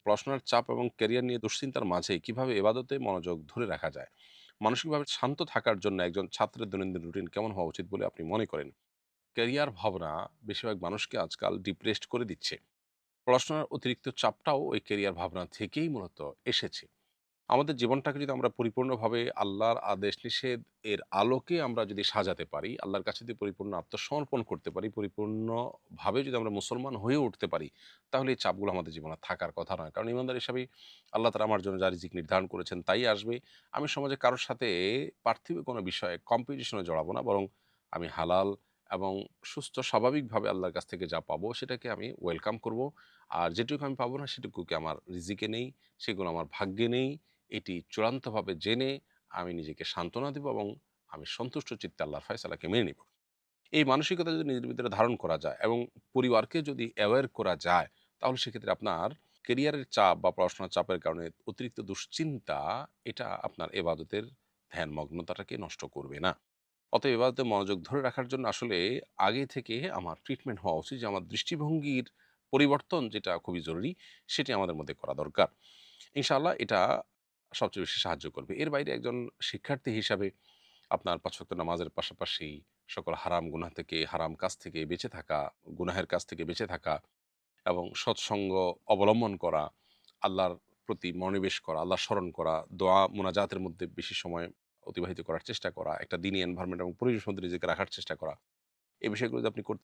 পড়াশোনার চাপ এবং ক্যারিয়ার নিয়ে দুশ্চিন্তার মাঝে কিভাবে ইবাদতে মনোযোগ ধরে রাখা যায়? মানসিকভাবে শান্ত থাকার জন্য একজন ছাত্রের দৈনন্দিন রুটিন কেমন হওয়া উচিত বলে আপনি মনে করেন? ক্যারিয়ার ভাবনা বেশিরভাগ মানুষকে আজকাল ডিপ্রেসড করে দিচ্ছে। পড়াশোনার অতিরিক্ত চাপটাও ওই ক্যারিয়ার ভাবনা থেকেই মূলত এসেছে। আমাদের জীবনটাকে যদি আমরা পরিপূর্ণভাবে আল্লাহর আদেশ নিষেধ এর আলোকে আমরা যদি সাজাতে পারি, আল্লাহর কাছে যদি পরিপূর্ণ আত্মসমর্পণ করতে পারি, পরিপূর্ণভাবে যদি আমরা মুসলমান হয়ে উঠতে পারি, তাহলে এই চাপগুলো আমাদের জীবনে থাকার কথা নয়। কারণ ইমানদার হিসাবেই আল্লাহ তাআলা আমার জন্য যা রিজিক নির্ধারণ করেছেন তাই আসবে। আমি সমাজে কারো সাথে পার্থিব কোনো বিষয়ে কম্পিটিশনে জড়াবো না, বরং আমি হালাল এবং সুস্থ স্বাভাবিকভাবে আল্লাহর কাছ থেকে যা পাবো সেটাকে আমি ওয়েলকাম করব। আর যেটুকু আমি পাবো না সেটুকুকে আমার রিজিকে নেই, সেগুলো আমার ভাগ্যে নেই। এটি চূড়ান্তভাবে জেনে আমি নিজেকে সান্ত্বনা দেব এবং আমি সন্তুষ্ট চিত্তে আল্লাহর ফয়সালাকে মেনে নিব। এই মানসিকতা যদি নিজের ভিতরে ধারণ করা যায় এবং পরিবারকে যদি অ্যাওয়্যার করা যায়, তাহলে সেক্ষেত্রে আপনার ক্যারিয়ারের চাপ বা পড়াশোনার চাপের কারণে অতিরিক্ত দুশ্চিন্তা এটা আপনার এবাদতের ধ্যানমগ্নতাটাকে নষ্ট করবে না। অতএব এবাদতে মনোযোগ ধরে রাখার জন্য আসলে আগে থেকে আমার ট্রিটমেন্ট হওয়া উচিত যে আমার দৃষ্টিভঙ্গির পরিবর্তন যেটা খুবই জরুরি, সেটি আমাদের মধ্যে করা দরকার। ইনশাআল্লাহ এটা সবচেয়ে বেশি সাহায্য করবে। এর বাইরে একজন শিক্ষার্থী হিসাবে আপনার ৫ ওয়াক্ত নামাজের পাশাপাশি সকল হারাম গুনাহ থেকে, হারাম কাজ থেকে বেঁচে থাকা, গুনাহের কাজ থেকে বেঁচে থাকা এবং সৎসঙ্গ অবলম্বন করা, আল্লাহর প্রতি মনোনিবেশ করা, আল্লাহ স্মরণ করা, দোয়া মোনাজাতের মধ্যে বেশি সময় অতিবাহিত করার চেষ্টা করা, একটা দ্বীনি এনভায়রনমেন্ট এবং পরিবেশের মধ্যে নিজেকে রাখার চেষ্টা করা। এই বিষয়গুলো যদি আপনি করতে